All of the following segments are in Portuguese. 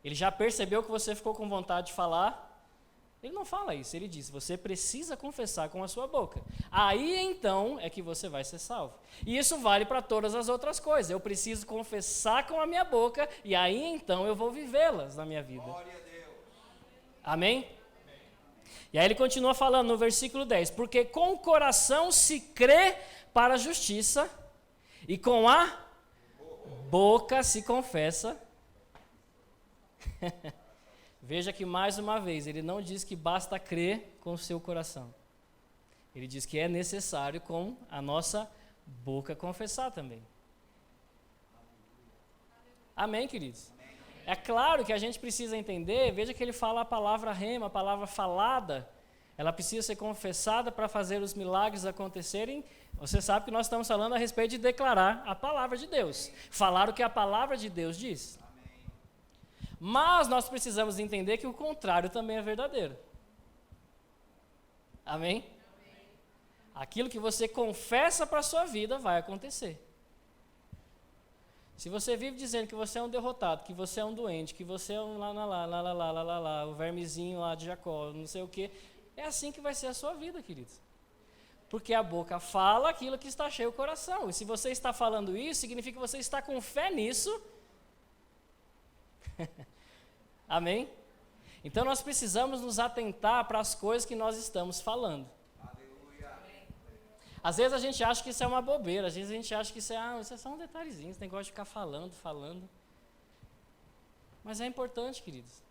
Ele já percebeu que você ficou com vontade de falar. Ele não fala isso, ele diz, você precisa confessar com a sua boca. Aí então é que você vai ser salvo. E isso vale para todas as outras coisas. Eu preciso confessar com a minha boca e aí então eu vou vivê-las na minha vida. Glória a Deus. Amém? Amém? E aí ele continua falando no versículo 10, porque com o coração se crê para a justiça e com a boca se confessa. Veja que mais uma vez, ele não diz que basta crer com o seu coração. Ele diz que é necessário com a nossa boca confessar também. Amém, queridos? É claro que a gente precisa entender, veja que ele fala a palavra rema, a palavra falada, ela precisa ser confessada para fazer os milagres acontecerem. Você sabe que nós estamos falando a respeito de declarar a palavra de Deus, falar o que a palavra de Deus diz. Mas nós precisamos entender que o contrário também é verdadeiro. Amém? Amém. Aquilo que você confessa para a sua vida vai acontecer. Se você vive dizendo que você é um derrotado, que você é um doente, que você é um lá, o vermezinho lá de Jacó, não sei o quê, é assim que vai ser a sua vida, queridos. Porque a boca fala aquilo que está cheio o coração. E se você está falando isso, significa que você está com fé nisso. Amém? Então nós precisamos nos atentar para as coisas que nós estamos falando. Aleluia. Às vezes a gente acha que isso é uma bobeira, às vezes a gente acha que isso é só um detalhezinho, esse negócio de ficar falando. Mas é importante, queridos.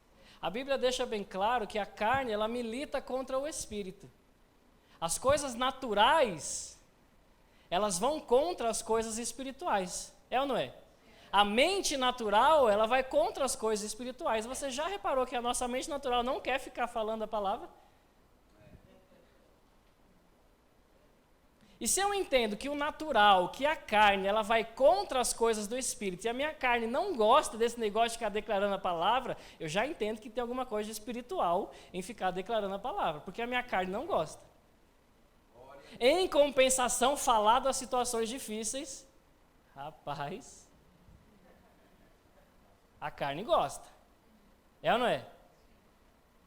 A Bíblia deixa bem claro que a carne, ela milita contra o espírito. As coisas naturais, elas vão contra as coisas espirituais. É ou não é? A mente natural, ela vai contra as coisas espirituais. Você já reparou que a nossa mente natural não quer ficar falando a palavra? E se eu entendo que o natural, que a carne, ela vai contra as coisas do espírito, e a minha carne não gosta desse negócio de ficar declarando a palavra, eu já entendo que tem alguma coisa espiritual em ficar declarando a palavra, porque a minha carne não gosta. Em compensação, falar das situações difíceis, rapaz, a carne gosta. É ou não é?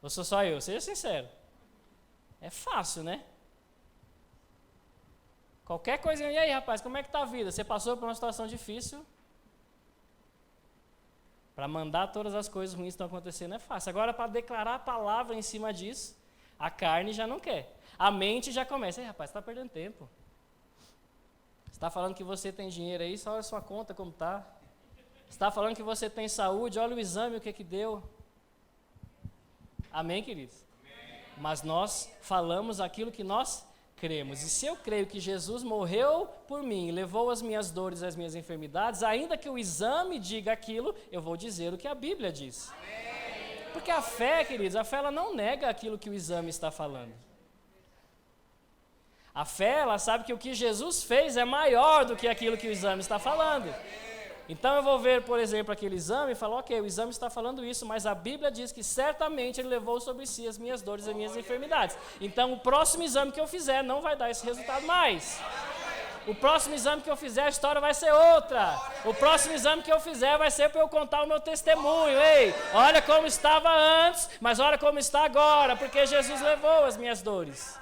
Ou sou só eu? Seja sincero. É fácil, né? Qualquer coisinha, e aí, rapaz, como é que está a vida? Você passou por uma situação difícil? Para mandar todas as coisas ruins que estão acontecendo é fácil. Agora, para declarar a palavra em cima disso, a carne já não quer. A mente já começa. Ei, rapaz, você está perdendo tempo. Você está falando que você tem dinheiro aí, só olha a sua conta como está. Você está falando que você tem saúde, olha o exame, o que deu. Amém, queridos? Amém. Mas nós falamos aquilo que nós cremos. E se eu creio que Jesus morreu por mim, levou as minhas dores e as minhas enfermidades, ainda que o exame diga aquilo, eu vou dizer o que a Bíblia diz. Amém. Porque a fé, queridos, a fé ela não nega aquilo que o exame está falando. A fé, ela sabe que o que Jesus fez é maior do que aquilo que o exame está falando. Então eu vou ver, por exemplo, aquele exame e falar, ok, o exame está falando isso, mas a Bíblia diz que certamente ele levou sobre si as minhas dores e as minhas enfermidades. Então o próximo exame que eu fizer não vai dar esse resultado mais. O próximo exame que eu fizer, a história vai ser outra. O próximo exame que eu fizer vai ser para eu contar o meu testemunho. Ei, olha como estava antes, mas olha como está agora, porque Jesus levou as minhas dores.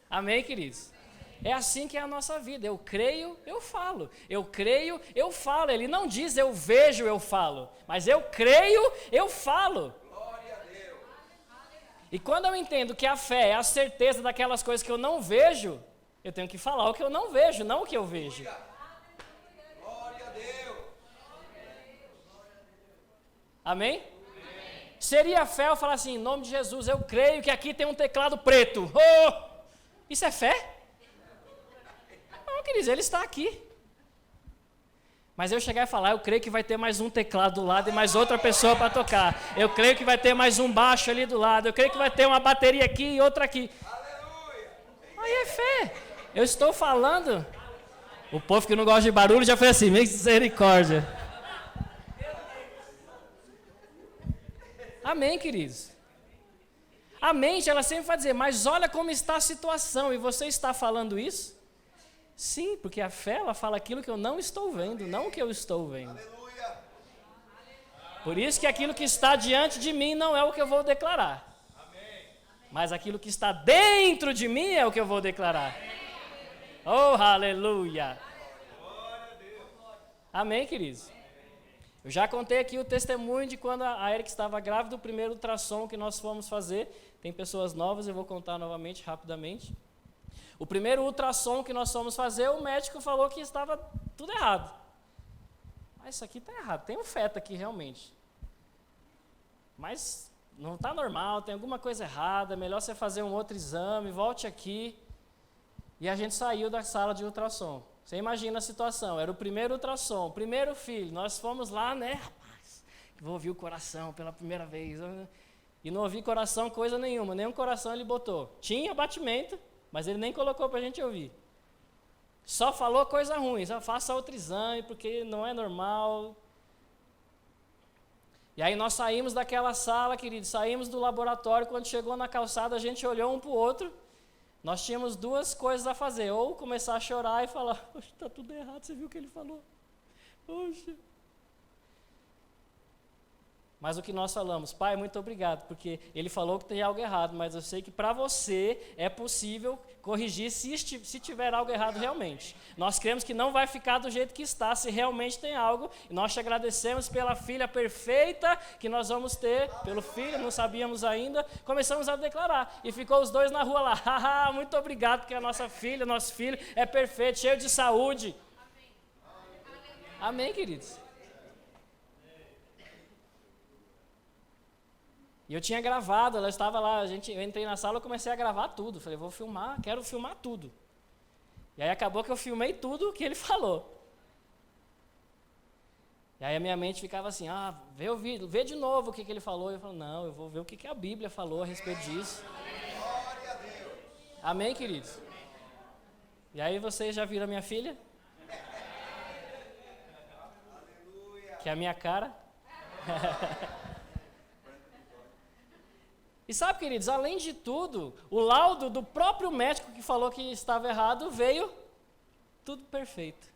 Amém, queridos? É assim que é a nossa vida. Eu creio, eu falo. Eu creio, eu falo. Ele não diz eu vejo, eu falo. Mas eu creio, eu falo. Glória a Deus. E quando eu entendo que a fé é a certeza daquelas coisas que eu não vejo, eu tenho que falar o que eu não vejo, não o que eu vejo. Glória a Deus. Amém? Seria fé eu falar assim, em nome de Jesus, eu creio que aqui tem um teclado preto. Oh! Isso é fé? Não, queridos, ele está aqui. Mas eu chegar e falar, eu creio que vai ter mais um teclado do lado e mais outra pessoa para tocar. Eu creio que vai ter mais um baixo ali do lado. Eu creio que vai ter uma bateria aqui e outra aqui. Aí é fé. Eu estou falando. O povo que não gosta de barulho já foi assim, misericórdia. Amém, queridos. A mente, ela sempre vai dizer, mas olha como está a situação, e você está falando isso? Sim, porque a fé, ela fala aquilo que eu não estou vendo, não o que eu estou vendo. Aleluia. Por isso que aquilo que está diante de mim não é o que eu vou declarar. Mas aquilo que está dentro de mim é o que eu vou declarar. Oh, aleluia. Amém, queridos? Eu já contei aqui o testemunho de quando a Erika estava grávida, o primeiro ultrassom que nós fomos fazer. Tem pessoas novas, eu vou contar novamente, rapidamente. O primeiro ultrassom que nós fomos fazer, o médico falou que estava tudo errado. Mas isso aqui está errado, tem um feto aqui realmente. Mas não está normal, tem alguma coisa errada, é melhor você fazer um outro exame, volte aqui. E a gente saiu da sala de ultrassom. Você imagina a situação, era o primeiro ultrassom, o primeiro filho. Nós fomos lá, né, rapaz, vou ouvir o coração pela primeira vez. E não ouvi coração coisa nenhuma, nenhum coração ele botou. Tinha batimento, mas ele nem colocou para a gente ouvir. Só falou coisa ruim, só faça outro exame, porque não é normal. E aí nós saímos daquela sala, querido, saímos do laboratório, quando chegou na calçada, a gente olhou um para o outro. Nós tínhamos duas coisas a fazer, ou começar a chorar e falar, poxa, está tudo errado, você viu o que ele falou? Poxa. Mas o que nós falamos, pai, muito obrigado, porque ele falou que tem algo errado, mas eu sei que para você é possível corrigir se tiver algo errado realmente. Nós cremos que não vai ficar do jeito que está, se realmente tem algo, e nós te agradecemos pela filha perfeita que nós vamos ter, pelo filho, não sabíamos ainda, começamos a declarar, e ficou os dois na rua lá, haha, muito obrigado, porque a nossa filha, nosso filho é perfeito, cheio de saúde. Amém, queridos? E eu tinha gravado, ela estava lá, eu entrei na sala e comecei a gravar tudo. Falei, vou filmar, quero filmar tudo. E aí acabou que eu filmei tudo o que ele falou. E aí a minha mente ficava assim, vê o vídeo, vê de novo o que ele falou. Eu falo, não, eu vou ver o que a Bíblia falou a respeito disso. Glória a Deus. Amém, queridos? E aí vocês já viram a minha filha? Aleluia. Que é a minha cara. E sabe, queridos, além de tudo, o laudo do próprio médico que falou que estava errado veio tudo perfeito.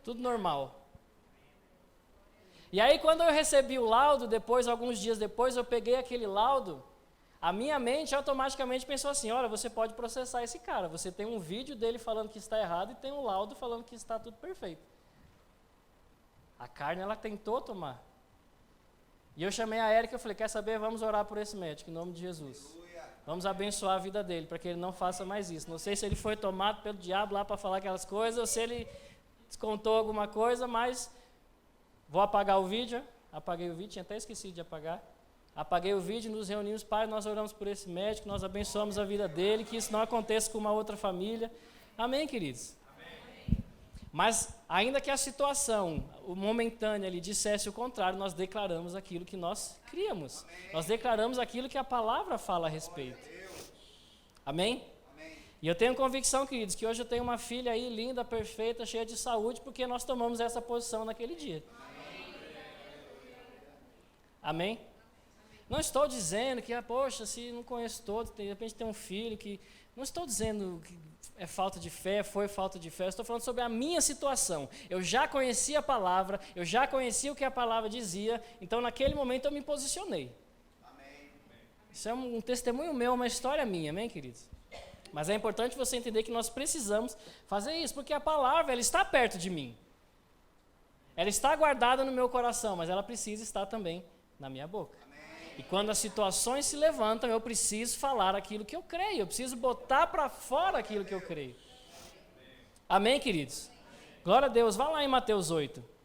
Tudo normal. E aí, quando eu recebi o laudo, depois, alguns dias depois, eu peguei aquele laudo, a minha mente automaticamente pensou assim, olha, você pode processar esse cara, você tem um vídeo dele falando que está errado e tem um laudo falando que está tudo perfeito. A carne, ela tentou tomar. E eu chamei a Erika e falei, quer saber, vamos orar por esse médico, em nome de Jesus. Vamos abençoar a vida dele, para que ele não faça mais isso. Não sei se ele foi tomado pelo diabo lá para falar aquelas coisas, ou se ele descontou alguma coisa, mas vou apagar o vídeo. Apaguei o vídeo, tinha até esquecido de apagar. Apaguei o vídeo, nos reunimos, pai, nós oramos por esse médico, nós abençoamos a vida dele, que isso não aconteça com uma outra família. Amém, queridos? Mas, ainda que a situação, o momentâneo ali, dissesse o contrário, nós declaramos aquilo que nós criamos. Amém. Nós declaramos aquilo que a palavra fala a respeito. Amém? Amém? E eu tenho convicção, queridos, que hoje eu tenho uma filha aí linda, perfeita, cheia de saúde, porque nós tomamos essa posição naquele dia. Amém? Não estou dizendo que, poxa, se não conheço todos, de repente tem um filho que... Não estou dizendo que é falta de fé, foi falta de fé. Eu estou falando sobre a minha situação. Eu já conhecia a palavra, eu já conhecia o que a palavra dizia, então naquele momento eu me posicionei. Amém. Isso é um testemunho meu, uma história minha, amém, queridos? Mas é importante você entender que nós precisamos fazer isso, porque a palavra, ela está perto de mim. Ela está guardada no meu coração, mas ela precisa estar também na minha boca. E quando as situações se levantam, eu preciso falar aquilo que eu creio. Eu preciso botar para fora aquilo que eu creio. Amém, queridos? Glória a Deus. Vá lá em Mateus 8.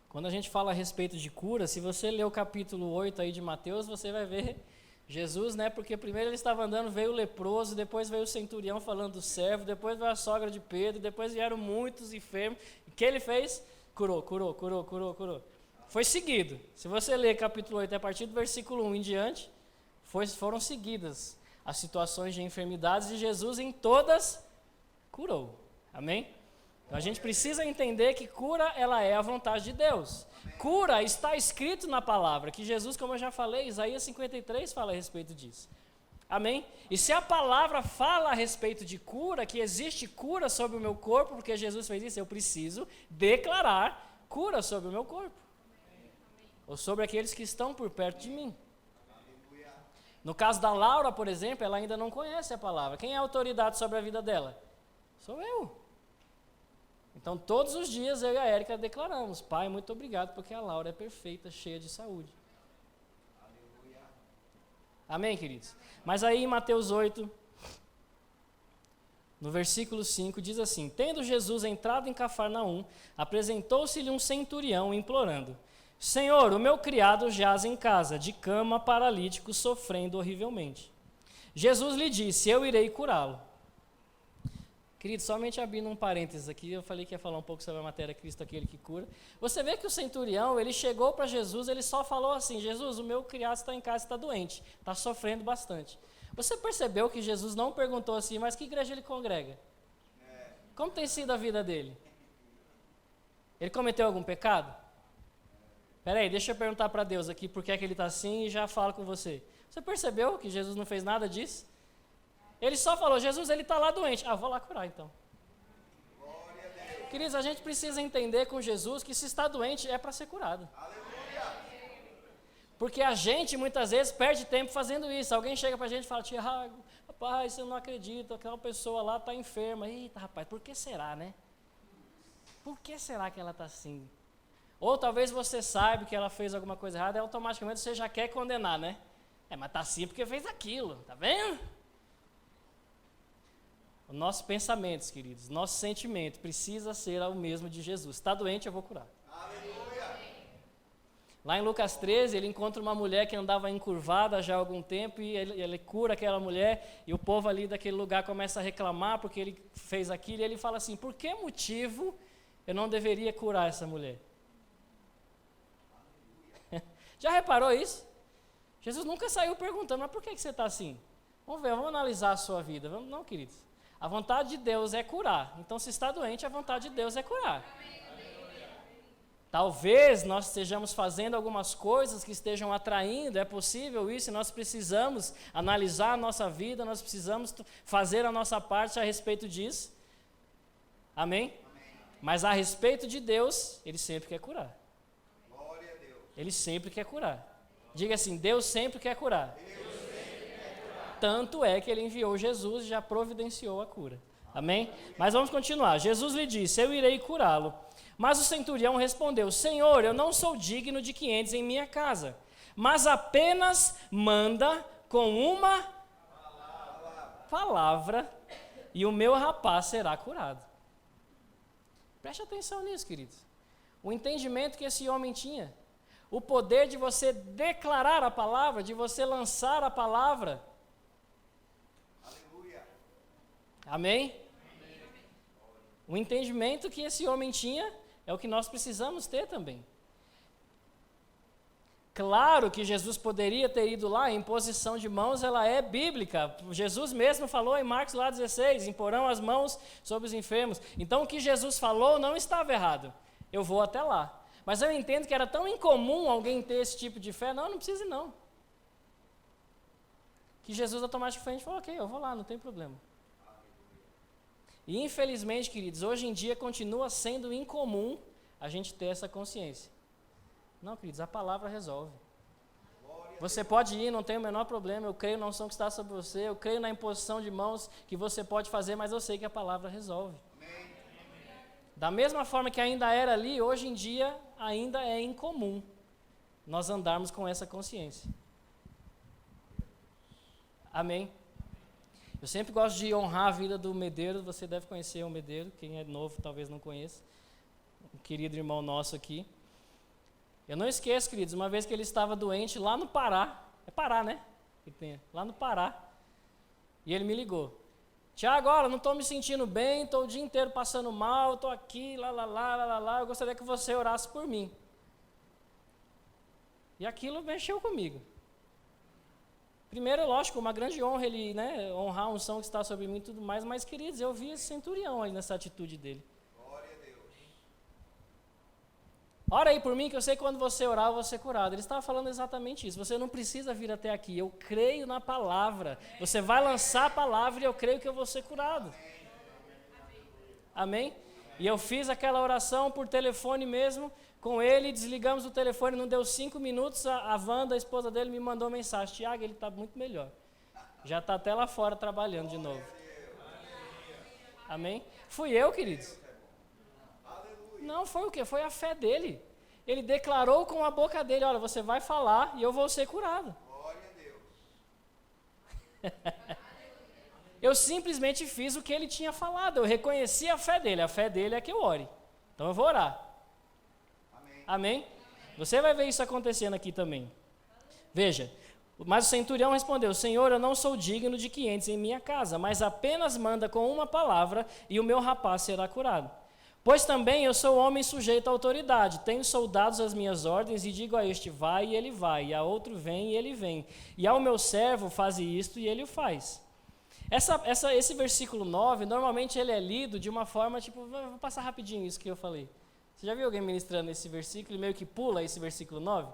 Quando a gente fala a respeito de cura, se você ler o capítulo 8 aí de Mateus, você vai ver Jesus, né? Porque primeiro ele estava andando, veio o leproso, depois veio o centurião falando do servo, depois veio a sogra de Pedro, depois vieram muitos enfermos. O que ele fez? Curou. Foi seguido. Se você ler capítulo 8, a partir do versículo 1 em diante, foram seguidas as situações de enfermidades de Jesus em todas curou. Amém? Então a gente precisa entender que cura, ela é a vontade de Deus. Cura está escrito na palavra, que Jesus, como eu já falei, Isaías 53 fala a respeito disso. Amém? E se a palavra fala a respeito de cura, que existe cura sobre o meu corpo, porque Jesus fez isso, eu preciso declarar cura sobre o meu corpo. Ou sobre aqueles que estão por perto de mim. No caso da Laura, por exemplo, ela ainda não conhece a palavra. Quem é a autoridade sobre a vida dela? Sou eu. Então, todos os dias eu e a Érica declaramos: Pai, muito obrigado, porque a Laura é perfeita, cheia de saúde. Amém, queridos? Mas aí em Mateus 8, no versículo 5, diz assim: Tendo Jesus entrado em Cafarnaum, apresentou-se-lhe um centurião implorando: Senhor, o meu criado jaz em casa, de cama, paralítico, sofrendo horrivelmente. Jesus lhe disse: Eu irei curá-lo. Querido, somente abrindo um parênteses aqui, eu falei que ia falar um pouco sobre a matéria Cristo, aquele que cura. Você vê que o centurião, ele chegou para Jesus, ele só falou assim: Jesus, o meu criado está em casa, está doente, está sofrendo bastante. Você percebeu que Jesus não perguntou assim: mas que igreja ele congrega? Como tem sido a vida dele? Ele cometeu algum pecado? Peraí, deixa eu perguntar para Deus aqui por que é que ele está assim e já falo com você. Você percebeu que Jesus não fez nada disso? Ele só falou: Jesus, ele está lá doente. Vou lá curar então. Queridos, a gente precisa entender com Jesus que se está doente é para ser curado. Porque a gente muitas vezes perde tempo fazendo isso. Alguém chega para a gente e fala: Tiago, rapaz, eu não acredito, aquela pessoa lá está enferma. Eita, rapaz, por que será, né? Por que será que ela está assim? Ou talvez você saiba que ela fez alguma coisa errada e automaticamente você já quer condenar, né? Mas está assim porque fez aquilo, tá vendo? Os nossos pensamentos, queridos, nosso sentimento precisa ser o mesmo de Jesus. Está doente, eu vou curar. Aleluia. Lá em Lucas 13, ele encontra uma mulher que andava encurvada já há algum tempo e ele cura aquela mulher e o povo ali daquele lugar começa a reclamar porque ele fez aquilo e ele fala assim: por que motivo eu não deveria curar essa mulher? Já reparou isso? Jesus nunca saiu perguntando: mas por que você está assim? Vamos ver, vamos analisar a sua vida. Não, queridos. A vontade de Deus é curar. Então, se está doente, a vontade de Deus é curar. Talvez nós estejamos fazendo algumas coisas que estejam atraindo, é possível isso, e nós precisamos analisar a nossa vida, nós precisamos fazer a nossa parte a respeito disso. Amém? Mas a respeito de Deus, Ele sempre quer curar. Ele sempre quer curar. Diga assim: Deus sempre quer curar. Tanto é que Ele enviou Jesus e já providenciou a cura. Amém? Mas vamos continuar. Jesus lhe disse: eu irei curá-lo. Mas o centurião respondeu: Senhor, eu não sou digno de que entres em minha casa, mas apenas manda com uma palavra e o meu rapaz será curado. Preste atenção nisso, queridos. O entendimento que esse homem tinha. O poder de você declarar a palavra, de você lançar a palavra. Amém? O entendimento que esse homem tinha é o que nós precisamos ter também. Claro que Jesus poderia ter ido lá, a imposição de mãos ela é bíblica. Jesus mesmo falou em Marcos lá 16, imporão as mãos sobre os enfermos. Então o que Jesus falou não estava errado. Eu vou até lá. Mas eu entendo que era tão incomum alguém ter esse tipo de fé, não precisa não. Que Jesus automaticamente falou: ok, eu vou lá, não tem problema. E infelizmente, queridos, hoje em dia continua sendo incomum a gente ter essa consciência. Não, queridos, a palavra resolve. Você pode ir, não tem o menor problema, eu creio na unção que está sobre você, eu creio na imposição de mãos que você pode fazer, mas eu sei que a palavra resolve. Da mesma forma que ainda era ali, hoje em dia ainda é incomum nós andarmos com essa consciência. Amém? Eu sempre gosto de honrar a vida do Medeiro. Você deve conhecer o Medeiro, quem é novo talvez não conheça, um querido irmão nosso aqui. Eu não esqueço, queridos, uma vez que ele estava doente lá no Pará, é Pará, né? Lá no Pará, e ele me ligou: Tiago, olha, não estou me sentindo bem, estou o dia inteiro passando mal, estou aqui, eu gostaria que você orasse por mim. E aquilo mexeu comigo. Primeiro, lógico, uma grande honra ele, né, honrar a unção que está sobre mim e tudo mais, mas, queridos, eu vi esse centurião aí nessa atitude dele. Glória a Deus. Ora aí por mim, que eu sei que quando você orar, eu vou ser curado. Ele estava falando exatamente isso. Você não precisa vir até aqui. Eu creio na palavra. Você vai lançar a palavra e eu creio que eu vou ser curado. Amém? E eu fiz aquela oração por telefone mesmo com ele, desligamos o telefone, não deu 5 minutos, a Wanda, a esposa dele, me mandou mensagem: Tiago, ele está muito melhor. Já está até lá fora trabalhando de novo. Amém? Fui eu, queridos. Não, foi o quê? Foi a fé dele. Ele declarou com a boca dele: olha, você vai falar e eu vou ser curado. Glória a Deus. Eu simplesmente fiz o que ele tinha falado. Eu reconheci a fé dele. A fé dele é que eu ore. Então eu vou orar. Amém. Amém? Você vai ver isso acontecendo aqui também. Veja. Mas o centurião respondeu: Senhor, eu não sou digno de que entres em minha casa, mas apenas manda com uma palavra e o meu rapaz será curado. Pois também eu sou homem sujeito à autoridade, tenho soldados às minhas ordens e digo a este vai e ele vai, e a outro vem e ele vem, e ao meu servo faze isto e ele o faz. Esse versículo 9, normalmente ele é lido de uma forma, tipo, vou passar rapidinho isso que eu falei. Você já viu alguém ministrando esse versículo e meio que pula esse versículo 9?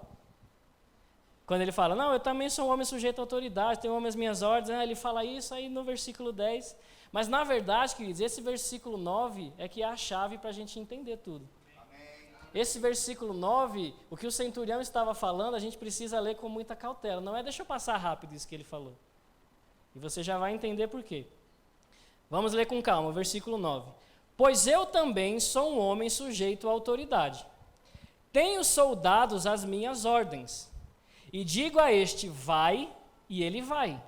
Quando ele fala: não, eu também sou um homem sujeito à autoridade, tenho as minhas ordens, ele fala isso aí no versículo 10. Mas na verdade, queridos, esse versículo 9 é que é a chave para a gente entender tudo. Amém. Esse versículo 9, o que o centurião estava falando, a gente precisa ler com muita cautela. Não é deixa eu passar rápido isso que ele falou. E você já vai entender por quê. Vamos ler com calma, o versículo 9. Pois eu também sou um homem sujeito à autoridade. Tenho soldados às minhas ordens. E digo a este, vai, e ele vai.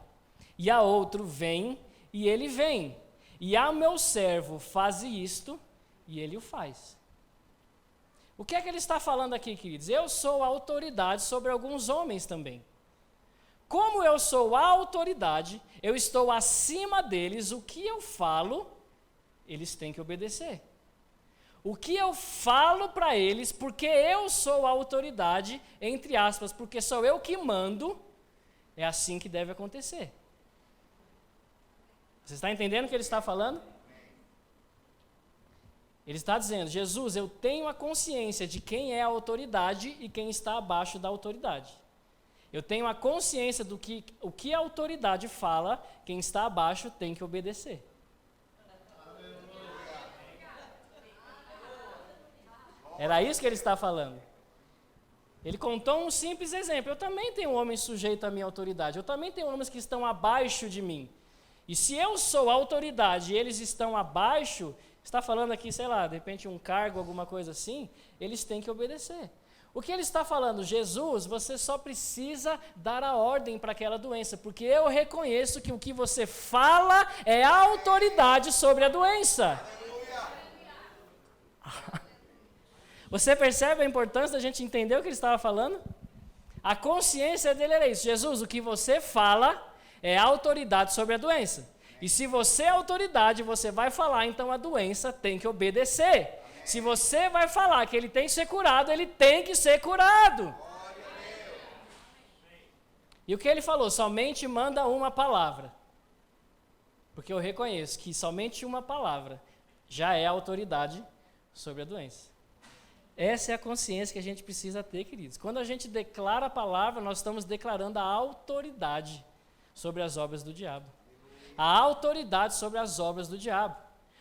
E a outro, vem, e ele vem. E a meu servo, faze isto, e ele o faz. O que é que ele está falando aqui, queridos? Eu sou a autoridade sobre alguns homens também. Como eu sou a autoridade, eu estou acima deles, o que eu falo, eles têm que obedecer. O que eu falo para eles, porque eu sou a autoridade, entre aspas, porque sou eu que mando, é assim que deve acontecer. Você está entendendo o que ele está falando? Ele está dizendo: Jesus, eu tenho a consciência de quem é a autoridade e quem está abaixo da autoridade. Eu tenho a consciência do que o que a autoridade fala, quem está abaixo tem que obedecer. Era isso que ele está falando. Ele contou um simples exemplo. Eu também tenho homens sujeitos à minha autoridade. Eu também tenho homens que estão abaixo de mim. E se eu sou a autoridade e eles estão abaixo, está falando aqui, sei lá, de repente um cargo, alguma coisa assim, eles têm que obedecer. O que ele está falando? Jesus, você só precisa dar a ordem para aquela doença, porque eu reconheço que o que você fala é a autoridade sobre a doença. Você percebe a importância da gente entender o que ele estava falando? A consciência dele era isso: Jesus, o que você fala é a autoridade sobre a doença. E se você é autoridade, você vai falar, então a doença tem que obedecer. Se você vai falar que ele tem que ser curado, ele tem que ser curado. E o que ele falou? Somente manda uma palavra. Porque eu reconheço que somente uma palavra já é a autoridade sobre a doença. Essa é a consciência que a gente precisa ter, queridos. Quando a gente declara a palavra, nós estamos declarando a autoridade sobre as obras do diabo. A autoridade sobre as obras do diabo.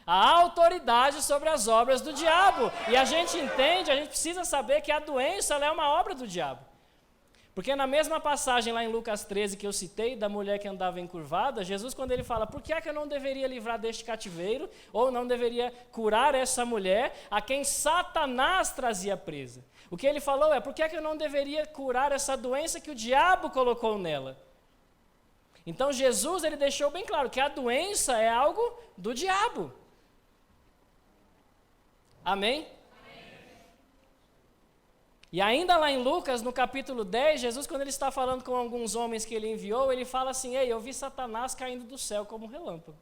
A autoridade sobre as obras do diabo. E a gente entende, a gente precisa saber que a doença ela é uma obra do diabo. Porque na mesma passagem lá em Lucas 13 que eu citei, da mulher que andava encurvada, Jesus, quando ele fala: por que é que eu não deveria livrar deste cativeiro, ou não deveria curar essa mulher a quem Satanás trazia presa? O que ele falou é: por que é que eu não deveria curar essa doença que o diabo colocou nela? Então Jesus, ele deixou bem claro que a doença é algo do diabo. Amém? E ainda lá em Lucas, no capítulo 10, Jesus, quando ele está falando com alguns homens que ele enviou, ele fala assim: ei, eu vi Satanás caindo do céu como um relâmpago.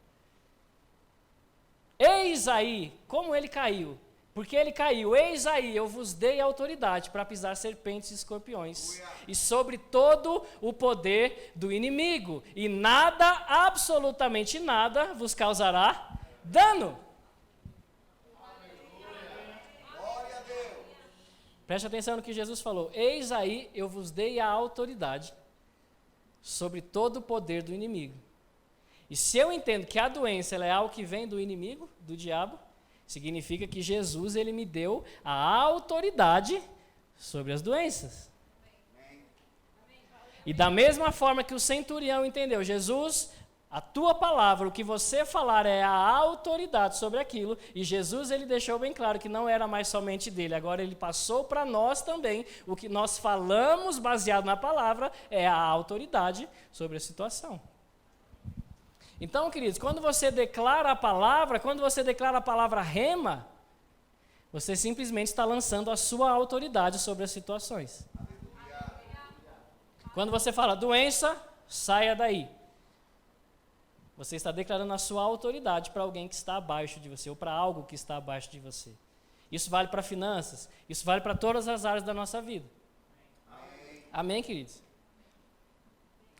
Eis aí como ele caiu, porque ele caiu. Eis aí, eu vos dei autoridade para pisar serpentes e escorpiões, e sobre todo o poder do inimigo, e nada, absolutamente nada, vos causará dano. Glória a Deus. Preste atenção no que Jesus falou. Eis aí, eu vos dei a autoridade sobre todo o poder do inimigo. E se eu entendo que a doença ela é algo que vem do inimigo, do diabo, significa que Jesus ele me deu a autoridade sobre as doenças. E da mesma forma que o centurião entendeu, Jesus, a tua palavra, o que você falar é a autoridade sobre aquilo, e Jesus ele deixou bem claro que não era mais somente dele, agora ele passou para nós também, o que nós falamos baseado na palavra é a autoridade sobre a situação. Então, queridos, quando você declara a palavra rema, você simplesmente está lançando a sua autoridade sobre as situações. Quando você fala doença, saia daí. Você está declarando a sua autoridade para alguém que está abaixo de você, ou para algo que está abaixo de você. Isso vale para finanças, isso vale para todas as áreas da nossa vida. Amém, queridos?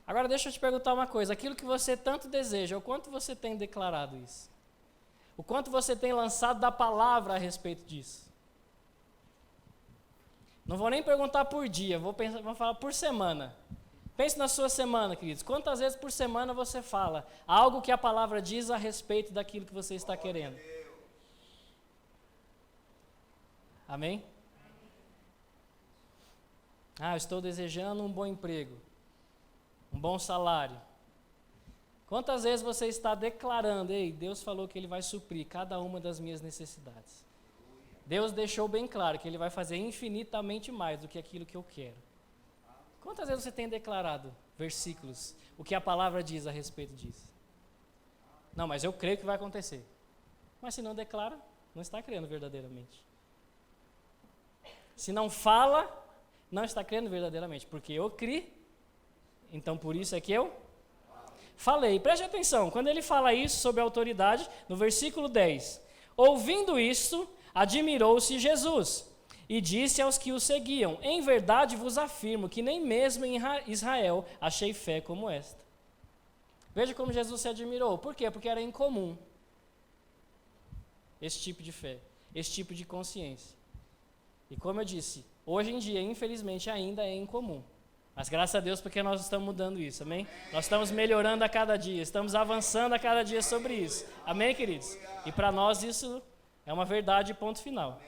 Agora deixa eu te perguntar uma coisa, aquilo que você tanto deseja, o quanto você tem declarado isso? O quanto você tem lançado da palavra a respeito disso? Não vou nem perguntar por dia, vou falar por semana. Pense na sua semana, queridos. Quantas vezes por semana você fala algo que a palavra diz a respeito daquilo que você está querendo? Amém? Eu estou desejando um bom emprego. Um bom salário. Quantas vezes você está declarando, ei, Deus falou que Ele vai suprir cada uma das minhas necessidades. Deus deixou bem claro que Ele vai fazer infinitamente mais do que aquilo que eu quero. Quantas vezes você tem declarado versículos, o que a palavra diz a respeito disso? Não, mas eu creio que vai acontecer. Mas se não declara, não está crendo verdadeiramente. Se não fala, não está crendo verdadeiramente, porque eu criei. Então, por isso é que eu falei. Preste atenção, quando ele fala isso sobre a autoridade, no versículo 10. Ouvindo isso, admirou-se Jesus e disse aos que o seguiam, em verdade vos afirmo que nem mesmo em Israel achei fé como esta. Veja como Jesus se admirou. Por quê? Porque era incomum esse tipo de fé, esse tipo de consciência. E como eu disse, hoje em dia, infelizmente, ainda é incomum. Mas graças a Deus porque nós estamos mudando isso, amém? Nós estamos melhorando a cada dia, estamos avançando a cada dia sobre isso, amém, queridos? E para nós isso é uma verdade, ponto final.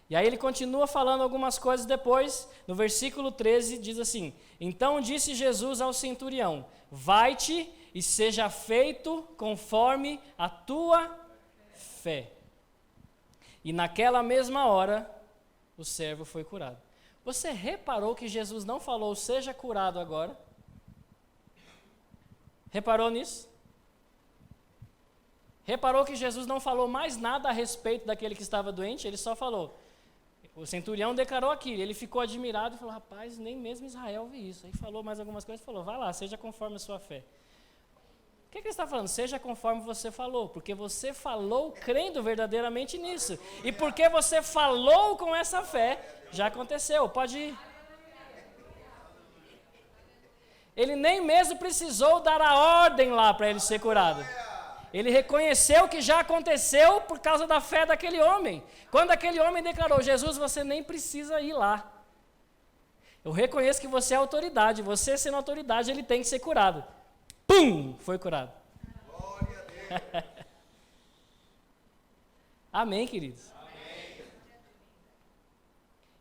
E aí ele continua falando algumas coisas depois, no versículo 13 diz assim, então disse Jesus ao centurião, vai-te e seja feito conforme a tua fé. E naquela mesma hora, o servo foi curado. Você reparou que Jesus não falou, seja curado agora? Reparou nisso? Reparou que Jesus não falou mais nada a respeito daquele que estava doente? Ele só falou. O centurião declarou aquilo, ele ficou admirado e falou, rapaz, nem mesmo Israel viu isso. Aí falou mais algumas coisas e falou, vai lá, seja conforme a sua fé. O que ele está falando? Seja conforme você falou, porque você falou crendo verdadeiramente nisso. E porque você falou com essa fé, já aconteceu, pode ir. Ele nem mesmo precisou dar a ordem lá para ele ser curado. Ele reconheceu que já aconteceu por causa da fé daquele homem. Quando aquele homem declarou, Jesus, você nem precisa ir lá. Eu reconheço que você é autoridade, você sendo autoridade, ele tem que ser curado. Pum! Foi curado. Glória a Deus. Amém, queridos? Amém.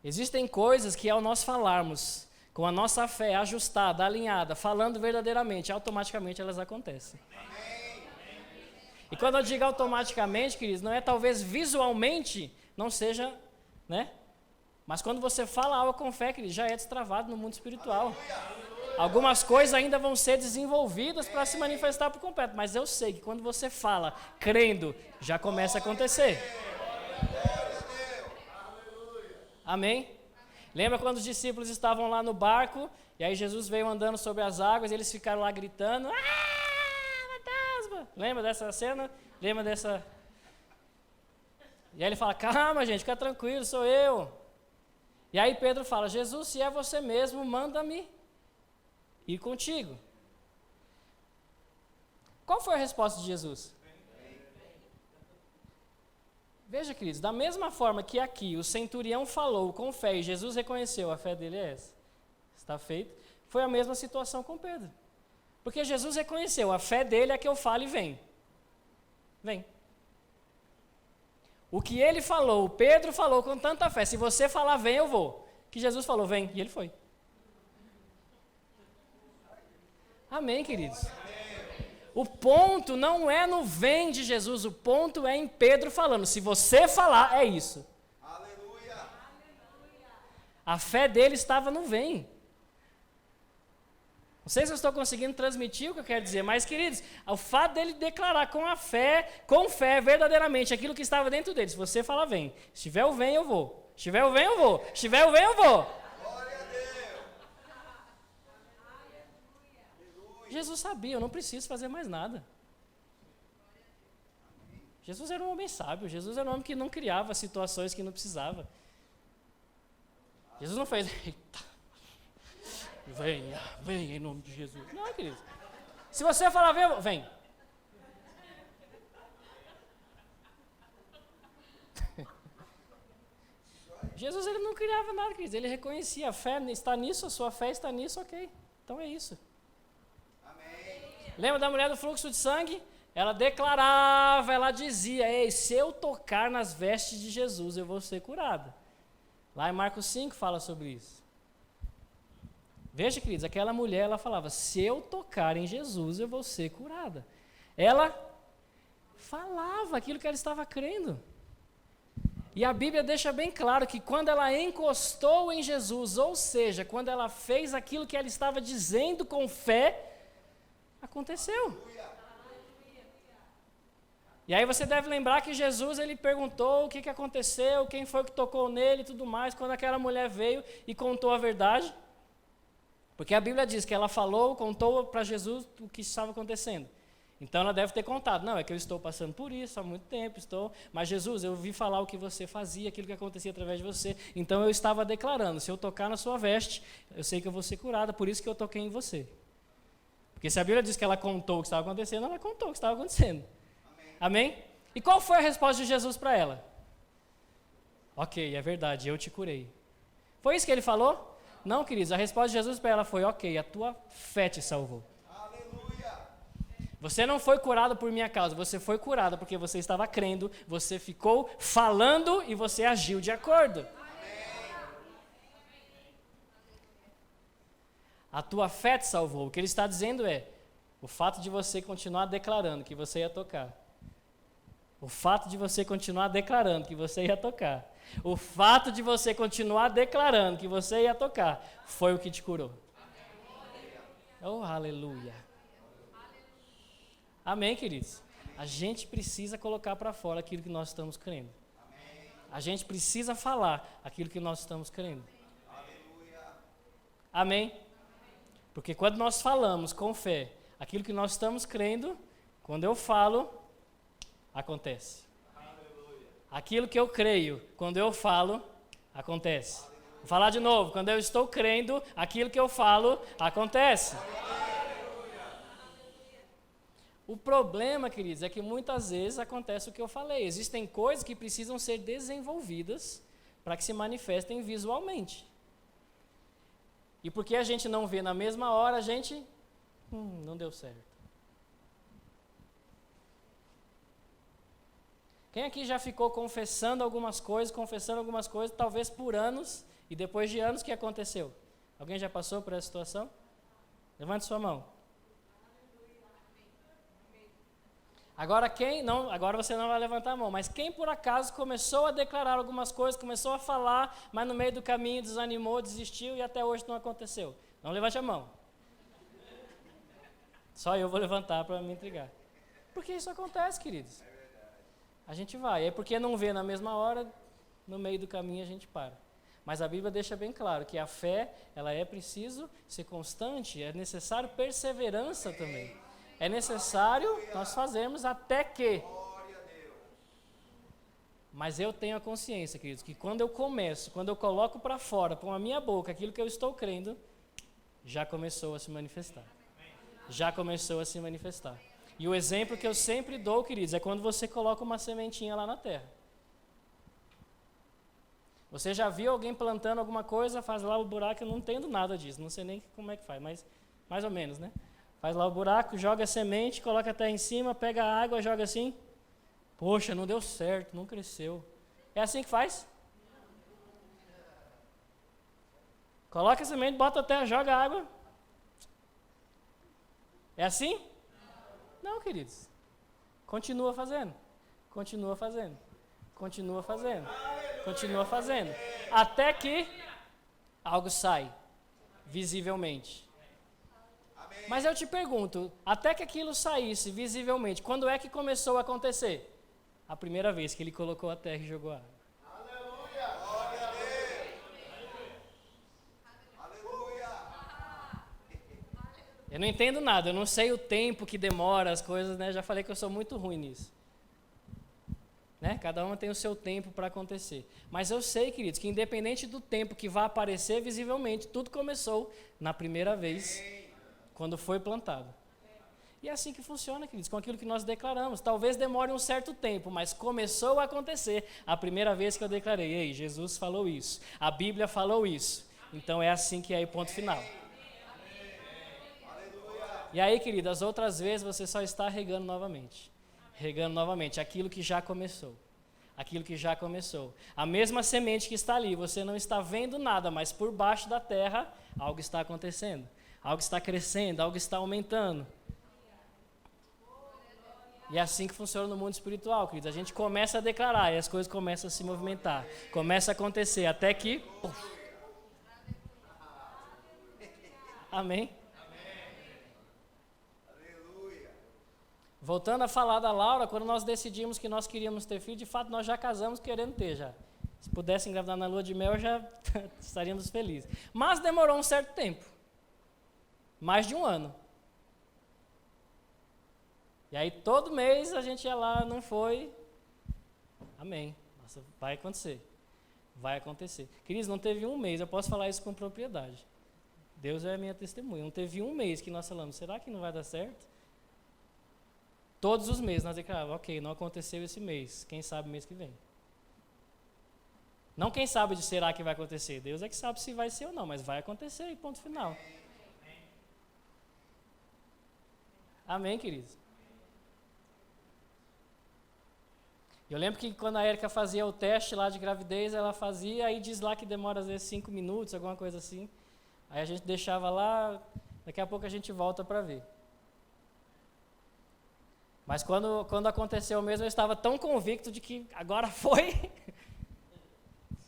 Existem coisas que ao nós falarmos, com a nossa fé ajustada, alinhada, falando verdadeiramente, automaticamente elas acontecem. Amém. E quando eu digo automaticamente, queridos, não é talvez visualmente, não seja, né? Mas quando você fala algo com fé, queridos, já é destravado no mundo espiritual. Algumas coisas ainda vão ser desenvolvidas para se manifestar por completo, mas eu sei que quando você fala, crendo, já começa a acontecer. Amém? Lembra quando os discípulos estavam lá no barco, e aí Jesus veio andando sobre as águas, e eles ficaram lá gritando, fantasma! Lembra dessa cena? Lembra dessa... E aí ele fala, calma gente, fica tranquilo, sou eu. E aí Pedro fala, Jesus, se é você mesmo, manda-me ir contigo. Qual foi a resposta de Jesus? Veja, queridos, da mesma forma que aqui o centurião falou com fé e Jesus reconheceu, a fé dele é essa, está feito, foi a mesma situação com Pedro. Porque Jesus reconheceu, a fé dele é que eu falo e vem. Vem. O que ele falou, Pedro falou com tanta fé, se você falar vem, eu vou. Que Jesus falou vem, e ele foi. Amém, queridos? O ponto não é no vem de Jesus, o ponto é em Pedro falando, se você falar, é isso. Aleluia. A fé dele estava no vem. Não sei se eu estou conseguindo transmitir o que eu quero dizer, mas, queridos, o fato dele declarar com fé, verdadeiramente, aquilo que estava dentro dele. Se você falar vem, se tiver o vem, eu vou. Se tiver o vem, eu vou. Se tiver o vem, eu vou. Glória a Deus. Jesus sabia, eu não preciso fazer mais nada. Jesus era um homem sábio, Jesus era um homem que não criava situações que não precisava. Jesus não fez, eita. Venha, venha em nome de Jesus. Não, querido. Se você falar, vem. Jesus ele não criava nada, querido. Ele reconhecia a fé está nisso, a sua fé está nisso, ok. Então é isso. Amém. Lembra da mulher do fluxo de sangue? Ela declarava, ela dizia, ei, se eu tocar nas vestes de Jesus, eu vou ser curada. Lá em Marcos 5 fala sobre isso. Veja, queridos, aquela mulher, ela falava, se eu tocar em Jesus, eu vou ser curada. Ela falava aquilo que ela estava crendo. E a Bíblia deixa bem claro que quando ela encostou em Jesus, ou seja, quando ela fez aquilo que ela estava dizendo com fé, aconteceu. E aí você deve lembrar que Jesus, ele perguntou o que aconteceu, quem foi que tocou nele e tudo mais, quando aquela mulher veio e contou a verdade. Porque a Bíblia diz que ela contou para Jesus o que estava acontecendo. Então ela deve ter contado. Não, é que eu estou passando por isso há muito tempo, mas Jesus, eu ouvi falar o que você fazia, aquilo que acontecia através de você. Então eu estava declarando, se eu tocar na sua veste, eu sei que eu vou ser curada, por isso que eu toquei em você. Porque se a Bíblia diz que ela contou o que estava acontecendo, ela contou o que estava acontecendo. Amém? E qual foi a resposta de Jesus para ela? Ok, é verdade, eu te curei. Foi isso que ele falou? Não, queridos, a resposta de Jesus para ela foi, ok, a tua fé te salvou. Aleluia. Você não foi curado por minha causa, você foi curado porque você estava crendo, você ficou falando e você agiu de acordo. A tua fé te salvou. O que ele está dizendo é, o fato de você continuar declarando que você ia tocar. O fato de você continuar declarando que você ia tocar. O fato de você continuar declarando que você ia tocar foi o que te curou. Oh, aleluia. Amém, queridos? A gente precisa colocar para fora aquilo que nós estamos crendo. A gente precisa falar aquilo que nós estamos crendo. Amém? Porque quando nós falamos com fé aquilo que nós estamos crendo, quando eu falo, acontece. Aquilo que eu creio, quando eu falo, acontece. Vou falar de novo, quando eu estou crendo, aquilo que eu falo, acontece. O problema, queridos, é que muitas vezes acontece o que eu falei. Existem coisas que precisam ser desenvolvidas para que se manifestem visualmente. E porque a gente não vê na mesma hora, a gente, não deu certo. Quem aqui já ficou confessando algumas coisas, talvez por anos, e depois de anos, o que aconteceu? Alguém já passou por essa situação? Levante sua mão. Agora agora você não vai levantar a mão, mas quem por acaso começou a declarar algumas coisas, começou a falar, mas no meio do caminho desanimou, desistiu e até hoje não aconteceu? Não levante a mão. Só eu vou levantar para me intrigar. Porque isso acontece, queridos. A gente vai, é porque não vê na mesma hora, no meio do caminho a gente para. Mas a Bíblia deixa bem claro que a fé, ela é preciso ser constante, é necessário perseverança também. É necessário nós fazermos até que. Mas eu tenho a consciência, queridos, que quando eu começo, quando eu coloco para fora, com a minha boca, aquilo que eu estou crendo, já começou a se manifestar. Já começou a se manifestar. E o exemplo que eu sempre dou, queridos, é quando você coloca uma sementinha lá na terra. Você já viu alguém plantando alguma coisa, faz lá o buraco, eu não entendo nada disso, não sei nem como é que faz, mas mais ou menos, né? Faz lá o buraco, joga a semente, coloca a terra em cima, pega a água, joga assim. Poxa, não deu certo, não cresceu. É assim que faz? Coloca a semente, bota a terra, joga a água. É assim? Não, queridos. Continua fazendo. Continua fazendo. Continua fazendo. Continua fazendo. Até que algo sai, visivelmente. Mas eu te pergunto, até que aquilo saísse visivelmente, quando é que começou a acontecer? A primeira vez que ele colocou a terra e jogou a água. Aleluia! Glória a Deus! Aleluia! Eu não entendo nada, eu não sei o tempo que demora as coisas, né? Já falei que eu sou muito ruim nisso. Né? Cada uma tem o seu tempo para acontecer. Mas eu sei, queridos, que independente do tempo que vai aparecer visivelmente, tudo começou na primeira vez, quando foi plantado. E é assim que funciona, queridos, com aquilo que nós declaramos. Talvez demore um certo tempo, mas começou a acontecer a primeira vez que eu declarei. Ei, Jesus falou isso, a Bíblia falou isso. Então é assim que é aí, ponto final. E aí, querido, as outras vezes você só está regando novamente. Regando novamente aquilo que já começou. Aquilo que já começou. A mesma semente que está ali, você não está vendo nada, mas por baixo da terra, algo está acontecendo. Algo está crescendo, algo está aumentando. E é assim que funciona no mundo espiritual, queridos. A gente começa a declarar e as coisas começam a se movimentar. Começa a acontecer até que... Amém? Voltando a falar da Laura, quando nós decidimos que nós queríamos ter filho, de fato nós já casamos querendo ter já. Se pudesse engravidar na lua de mel, já estaríamos felizes. Mas demorou um certo tempo. Mais de 1 ano. E aí todo mês a gente ia lá, não foi. Amém. Nossa, vai acontecer. Vai acontecer. Queridos, não teve um mês, eu posso falar isso com propriedade. Deus é a minha testemunha. Não teve um mês que nós falamos, será que não vai dar certo? Todos os meses nós declarávamos, ok, não aconteceu esse mês, quem sabe mês que vem. Não quem sabe de será que vai acontecer, Deus é que sabe se vai ser ou não, mas vai acontecer e ponto final. Amém, queridos? Eu lembro que quando a Érica fazia o teste lá de gravidez, ela fazia, aí diz lá que demora às vezes 5 minutos, alguma coisa assim. Aí a gente deixava lá, daqui a pouco a gente volta para ver. Mas quando aconteceu mesmo, eu estava tão convicto de que agora foi,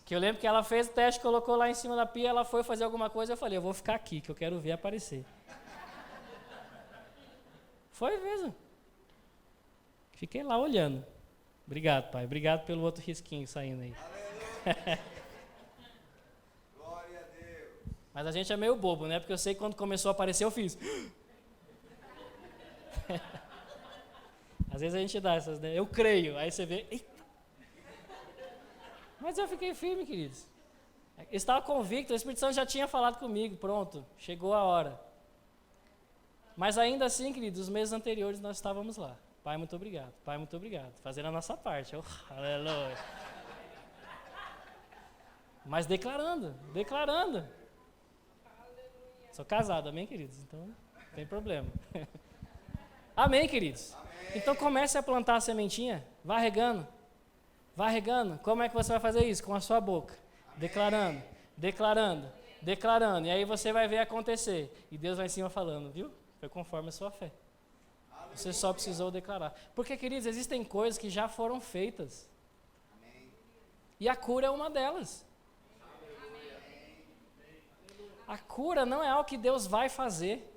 que eu lembro que ela fez o teste, colocou lá em cima da pia, ela foi fazer alguma coisa, eu falei, eu vou ficar aqui, que eu quero ver aparecer. Foi mesmo. Fiquei lá olhando. Obrigado, pai. Obrigado pelo outro risquinho saindo aí. Glória a Deus. Mas a gente é meio bobo, né? Porque eu sei que quando começou a aparecer, eu fiz. Às vezes a gente dá essas, né? Eu creio. Aí você vê. Eita. Mas eu fiquei firme, queridos. Eu estava convicto, o Espírito Santo já tinha falado comigo. Pronto, chegou a hora. Mas ainda assim, queridos, os meses anteriores nós estávamos lá. Pai, muito obrigado. Pai, muito obrigado. Fazendo a nossa parte. Oh, aleluia. Mas declarando. Sou casado, amém, queridos? Então, não tem problema. Amém, queridos? Amém. Então comece a plantar a sementinha. Vá regando. Como é que você vai fazer isso? Com a sua boca. Amém. Declarando. E aí você vai ver acontecer. E Deus vai em cima falando, viu? Foi conforme a sua fé. Você só precisou declarar. Porque, queridos, existem coisas que já foram feitas. Amém. E a cura é uma delas. Amém. A cura não é algo que Deus vai fazer.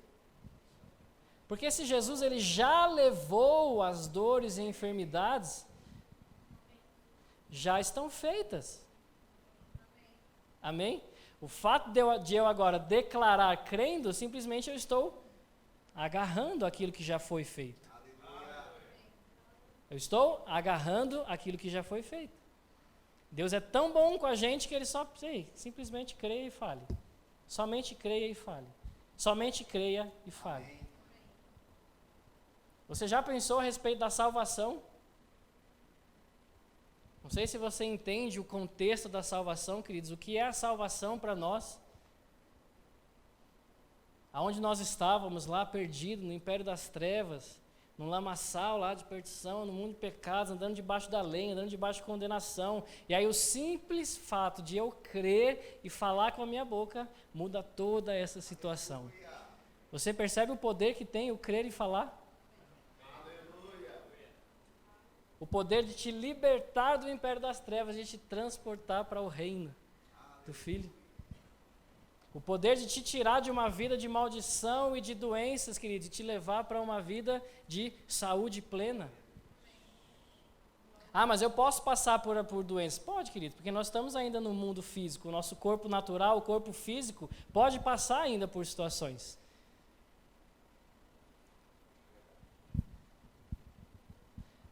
Porque se Jesus ele já levou as dores e enfermidades, já estão feitas. Amém? O fato de eu agora declarar crendo, simplesmente eu estou agarrando aquilo que já foi feito. Eu estou agarrando aquilo que já foi feito. Deus é tão bom com a gente que Ele só simplesmente creia e fale. Somente creia e fale. Somente creia e fale. Amém. Você já pensou a respeito da salvação? Não sei se você entende o contexto da salvação, queridos. O que é a salvação para nós? Aonde nós estávamos lá perdidos, no império das trevas, num lamaçal lá de perdição, no mundo de pecados, andando debaixo da lei, andando debaixo de condenação. E aí o simples fato de eu crer e falar com a minha boca muda toda essa situação. Você percebe o poder que tem o crer e falar? O poder de te libertar do império das trevas e te transportar para o reino do Filho. O poder de te tirar de uma vida de maldição e de doenças, querido, e te levar para uma vida de saúde plena. Ah, mas eu posso passar por doenças? Pode, querido, porque nós estamos ainda no mundo físico. O nosso corpo natural, o corpo físico, pode passar ainda por situações.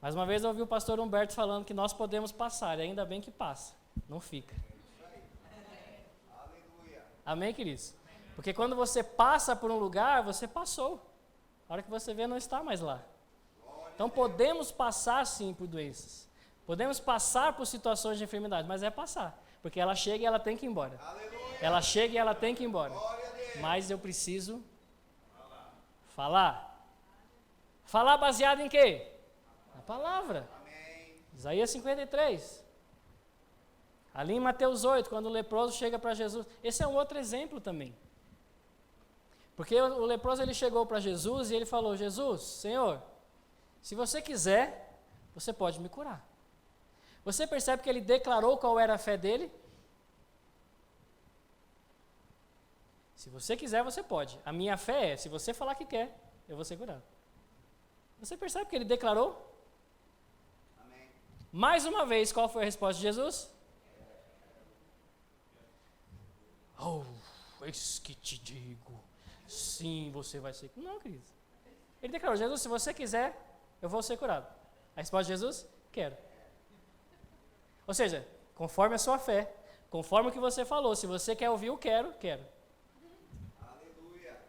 Mais uma vez eu ouvi o pastor Humberto falando que nós podemos passar, e ainda bem que passa, não fica. Amém, queridos? Porque quando você passa por um lugar, você passou. A hora que você vê, não está mais lá. Então podemos passar sim por doenças. Podemos passar por situações de enfermidade, mas é passar. Porque ela chega e ela tem que ir embora. Ela chega e ela tem que ir embora. Mas eu preciso falar. Falar baseado em quê? Na palavra. Isaías 53. Ali em Mateus 8, quando o leproso chega para Jesus, esse é um outro exemplo também. Porque o leproso ele chegou para Jesus e ele falou: Jesus, Senhor, se você quiser, você pode me curar. Você percebe que ele declarou qual era a fé dele? Se você quiser, você pode. A minha fé é, se você falar que quer, eu vou ser curado. Você percebe que ele declarou? Amém. Mais uma vez, qual foi a resposta de Jesus? Oh, eis que te digo, sim, você vai ser curado. Não, querido. Ele declarou: Jesus, se você quiser, eu vou ser curado. A resposta de Jesus? Quero. Ou seja, conforme a sua fé, conforme o que você falou, se você quer ouvir o quero, quero. Aleluia.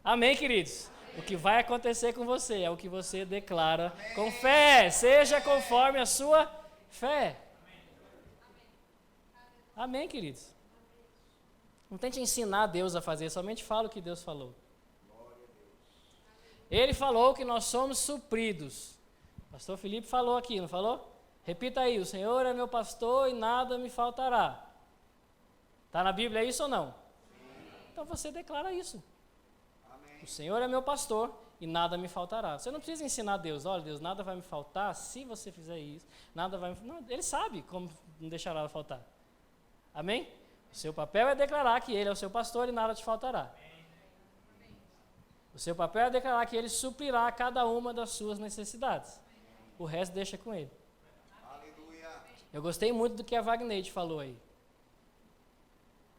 Amém, queridos? O que vai acontecer com você é o que você declara com fé, seja conforme a sua fé. Amém, queridos? Não tente ensinar Deus a fazer, somente fala o que Deus falou. Ele falou que nós somos supridos. O pastor Felipe falou aqui, não falou? Repita aí: o Senhor é meu pastor e nada me faltará. Está na Bíblia isso ou não? Então você declara isso. O Senhor é meu pastor e nada me faltará. Você não precisa ensinar a Deus: olha, Deus, nada vai me faltar se você fizer isso. Nada vai me... Não, Ele sabe como não deixar nada faltar. Amém? O seu papel é declarar que Ele é o seu pastor e nada te faltará. O seu papel é declarar que Ele suprirá cada uma das suas necessidades. O resto deixa com Ele. Aleluia. Eu gostei muito do que a Wagner falou aí.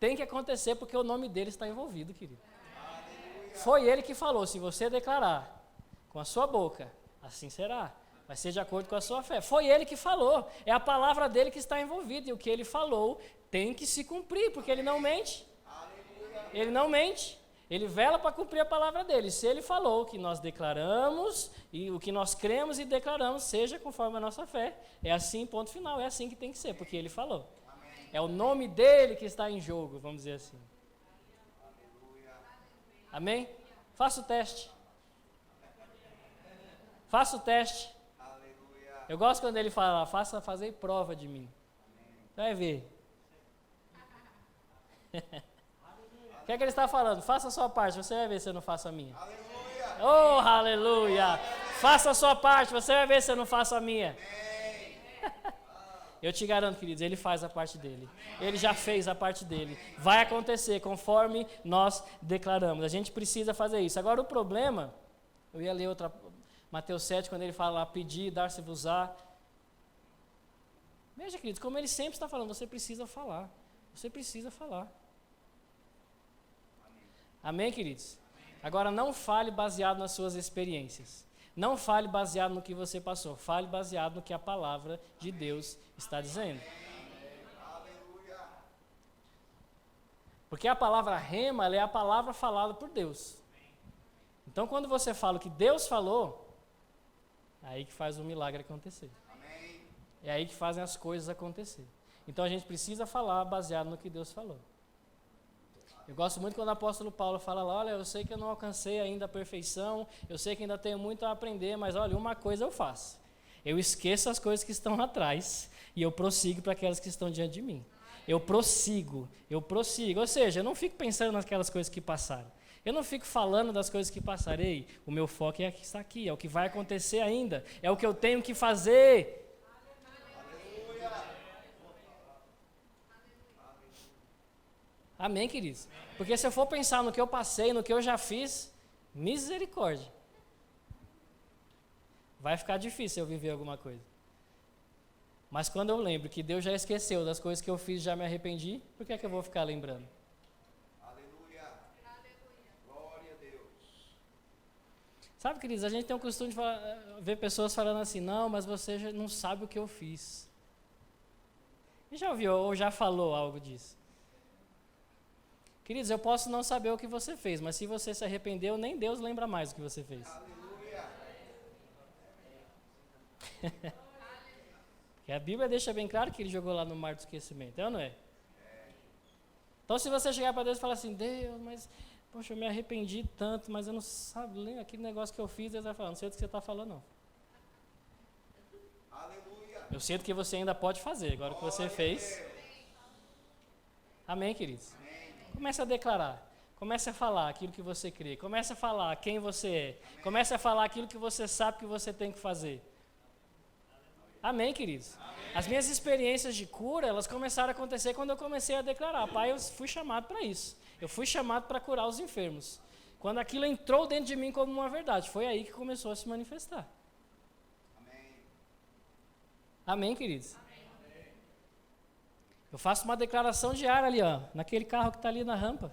Tem que acontecer porque o nome dele está envolvido, querido. Foi ele que falou: se você declarar com a sua boca, assim será. Vai ser de acordo com a sua fé. Foi ele que falou. É a palavra dele que está envolvida. E o que ele falou tem que se cumprir, porque ele não mente. Ele não mente. Ele vela para cumprir a palavra dele. Se ele falou que nós declaramos, e o que nós cremos e declaramos, seja conforme a nossa fé, é assim, ponto final. É assim que tem que ser, porque ele falou. É o nome dele que está em jogo, vamos dizer assim. Amém? Faça o teste. Faça o teste. Eu gosto quando ele fala: fazer prova de mim. Você vai ver. O que é que ele está falando? Faça a sua parte, você vai ver se eu não faço a minha. Oh, aleluia! Faça a sua parte, você vai ver se eu não faço a minha. Eu te garanto, queridos, ele faz a parte dele. Ele já fez a parte dele. Vai acontecer conforme nós declaramos. A gente precisa fazer isso. Agora o problema, eu ia ler Mateus 7, quando ele fala: pedir, dar-se-vos-á. Veja, queridos, como ele sempre está falando, você precisa falar. Você precisa falar. Amém, queridos? Agora não fale baseado nas suas experiências. Não fale baseado no que você passou, fale baseado no que a palavra de Deus está dizendo. Porque a palavra rema, ela é a palavra falada por Deus. Então, quando você fala o que Deus falou, é aí que faz o milagre acontecer. É aí que fazem as coisas acontecer. Então, a gente precisa falar baseado no que Deus falou. Eu gosto muito quando o apóstolo Paulo fala lá, olha, eu sei que eu não alcancei ainda a perfeição, eu sei que ainda tenho muito a aprender, mas olha, uma coisa eu faço. Eu esqueço as coisas que estão atrás e eu prossigo para aquelas que estão diante de mim. Eu prossigo. Ou seja, eu não fico pensando naquelas coisas que passaram. Eu não fico falando das coisas que passarei. O meu foco é que está aqui, é o que vai acontecer ainda, é o que eu tenho que fazer. Amém, queridos? Porque se eu for pensar no que eu passei, no que eu já fiz, misericórdia. Vai ficar difícil eu viver alguma coisa. Mas quando eu lembro que Deus já esqueceu das coisas que eu fiz e já me arrependi, por que é que eu vou ficar lembrando? Aleluia. Glória a Deus. Sabe, queridos, a gente tem o costume de ver pessoas falando assim, não, mas você já não sabe o que eu fiz. E já ouviu ou já falou algo disso? Queridos, eu posso não saber o que você fez, mas se você se arrependeu, nem Deus lembra mais o que você fez. Aleluia. Porque a Bíblia deixa bem claro que ele jogou lá no mar do esquecimento, é ou não é? Então se você chegar para Deus e falar assim, Deus, mas, poxa, eu me arrependi tanto, mas eu não sabe, aquele negócio que eu fiz, Deus vai falar, não sei do que você está falando não. Aleluia. Eu sei do que você ainda pode fazer, agora o que você fez. Amém, queridos? Comece a declarar, comece a falar aquilo que você crê, comece a falar quem você é, comece a falar aquilo que você sabe que você tem que fazer. Amém, queridos? Amém. As minhas experiências de cura, elas começaram a acontecer quando eu comecei a declarar. Pai, eu fui chamado para isso. Eu fui chamado para curar os enfermos. Quando aquilo entrou dentro de mim como uma verdade, foi aí que começou a se manifestar. Amém. Amém, queridos? Amém. Eu faço uma declaração diária ali, ó, naquele carro que está ali na rampa.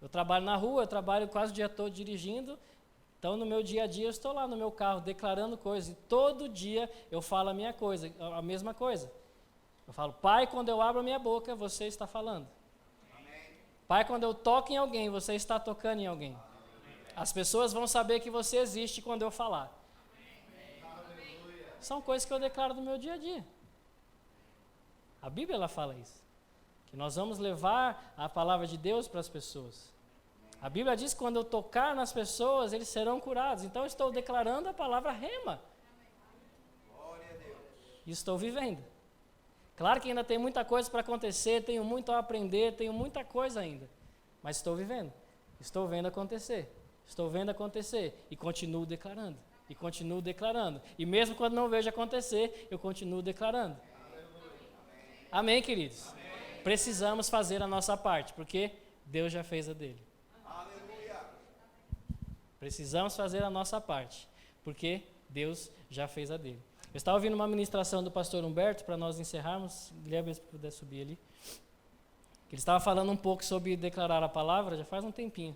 Eu trabalho na rua, eu trabalho quase o dia todo dirigindo. Então, no meu dia a dia, eu estou lá no meu carro declarando coisas. E todo dia eu falo a mesma coisa. Eu falo, Pai, quando eu abro a minha boca, você está falando. Amém. Pai, quando eu toco em alguém, você está tocando em alguém. Amém. As pessoas vão saber que você existe quando eu falar. Amém. São coisas que eu declaro no meu dia a dia. A Bíblia ela fala isso. Que nós vamos levar a palavra de Deus para as pessoas. A Bíblia diz que quando eu tocar nas pessoas, eles serão curados. Então eu estou declarando a palavra rema. Glória a Deus. E estou vivendo. Claro que ainda tem muita coisa para acontecer, tenho muito a aprender, tenho muita coisa ainda. Mas estou vivendo. Estou vendo acontecer. Estou vendo acontecer. E continuo declarando. E continuo declarando. E mesmo quando não vejo acontecer, eu continuo declarando. Amém, queridos? Amém. Precisamos fazer a nossa parte, porque Deus já fez a dele. Precisamos fazer a nossa parte, porque Deus já fez a dele. Eu estava ouvindo uma ministração do pastor Humberto, para nós encerrarmos, Guilherme, se puder subir ali, que ele estava falando um pouco sobre declarar a palavra, já faz um tempinho.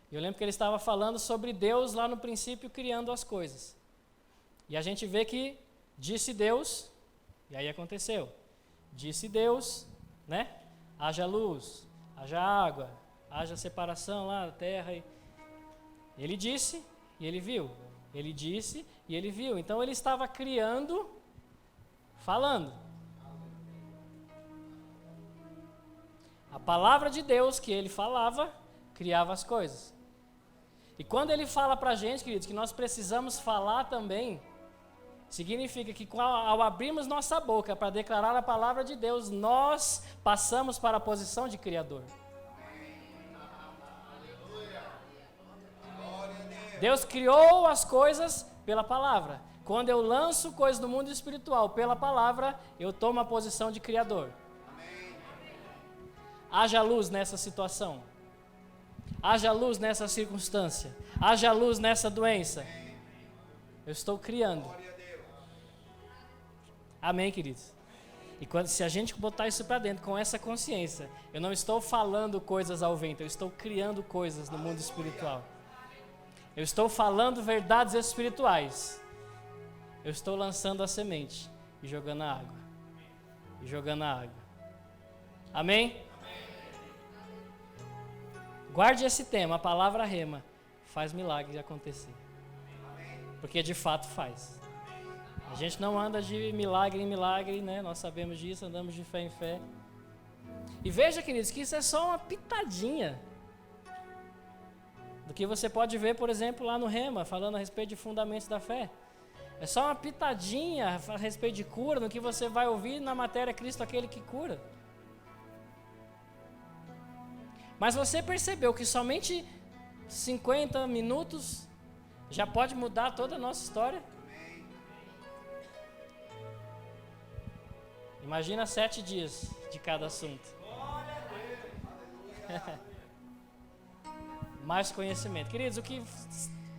E eu lembro que ele estava falando sobre Deus lá no princípio criando as coisas. E a gente vê que disse Deus, e aí aconteceu. Disse Deus, né? Haja luz, haja água, haja separação lá da terra e... Ele disse e ele viu. Ele disse e ele viu. Então ele estava criando, falando. A palavra de Deus que ele falava, criava as coisas. E quando ele fala para a gente, queridos, que nós precisamos falar também, significa que ao abrirmos nossa boca para declarar a palavra de Deus, nós passamos para a posição de Criador. Deus criou as coisas pela palavra. Quando eu lanço coisas do mundo espiritual pela palavra, eu tomo a posição de Criador. Amém. Haja luz nessa situação. Haja luz nessa circunstância. Haja luz nessa doença. Eu estou criando. Amém, queridos? E se a gente botar isso para dentro com essa consciência, eu não estou falando coisas ao vento, eu estou criando coisas no mundo espiritual. Eu estou falando verdades espirituais. Eu estou lançando a semente e jogando a água. E jogando a água. Amém? Guarde esse tema, a palavra rema faz milagre acontecer. Porque de fato faz. A gente não anda de milagre em milagre, né? Nós sabemos disso, andamos de fé em fé. E veja, queridos, que isso é só uma pitadinha do que você pode ver, por exemplo, lá no Rema, falando a respeito de fundamentos da fé. É só uma pitadinha a respeito de cura, no que você vai ouvir na matéria Cristo, aquele que cura. Mas você percebeu que somente 50 minutos já pode mudar toda a nossa história? Imagina 7 dias de cada assunto. Mais conhecimento. Queridos, o que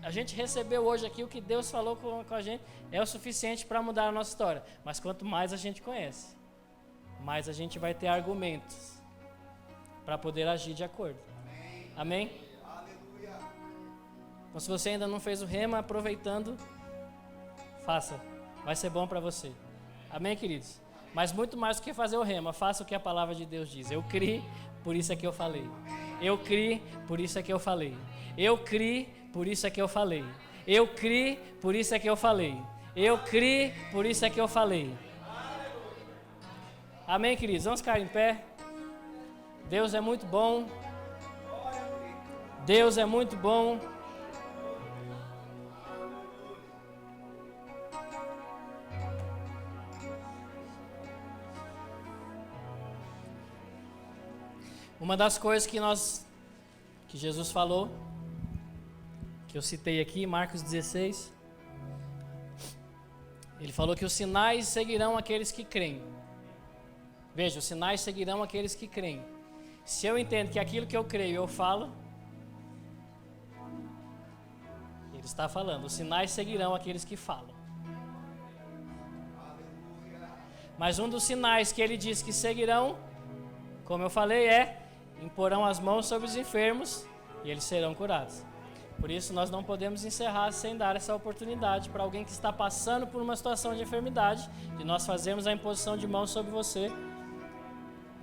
a gente recebeu hoje aqui, o que Deus falou com a gente, é o suficiente para mudar a nossa história. Mas quanto mais a gente conhece, mais a gente vai ter argumentos para poder agir de acordo. Amém? Então, se você ainda não fez o rema, aproveitando, faça. Vai ser bom para você. Amém, queridos? Mas muito mais do que fazer o rema, faça o que a palavra de Deus diz. Eu criei, por isso é que eu falei. Eu criei, por isso é que eu falei. Eu criei, por isso é que eu falei. Eu criei, por isso é que eu falei. Eu criei, por isso é que eu falei. Amém, queridos? Vamos ficar em pé. Deus é muito bom. Deus é muito bom. Uma das coisas que Jesus falou, que eu citei aqui, Marcos 16, ele falou que os sinais seguirão aqueles que creem. Veja, os sinais seguirão aqueles que creem. Se eu entendo que aquilo que eu creio eu falo, ele está falando, os sinais seguirão aqueles que falam. Mas um dos sinais que ele diz que seguirão, como eu falei, imporão as mãos sobre os enfermos e eles serão curados. Por isso nós não podemos encerrar sem dar essa oportunidade para alguém que está passando por uma situação de enfermidade, de nós fazermos a imposição de mãos sobre você.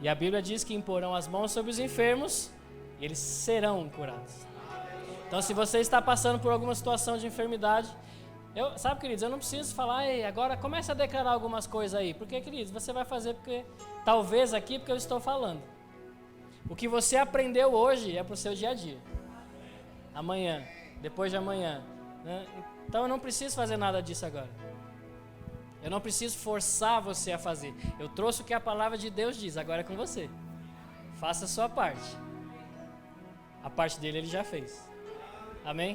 E a Bíblia diz que imporão as mãos sobre os enfermos e eles serão curados. Então, se você está passando por alguma situação de enfermidade, sabe, queridos, eu não preciso falar, agora comece a declarar algumas coisas aí. Porque, queridos, você vai fazer porque talvez aqui porque eu estou falando. O que você aprendeu hoje é para o seu dia a dia. Amanhã, depois de amanhã. Né? Então eu não preciso fazer nada disso agora. Eu não preciso forçar você a fazer. Eu trouxe o que a palavra de Deus diz, agora é com você. Faça a sua parte. A parte dele ele já fez. Amém?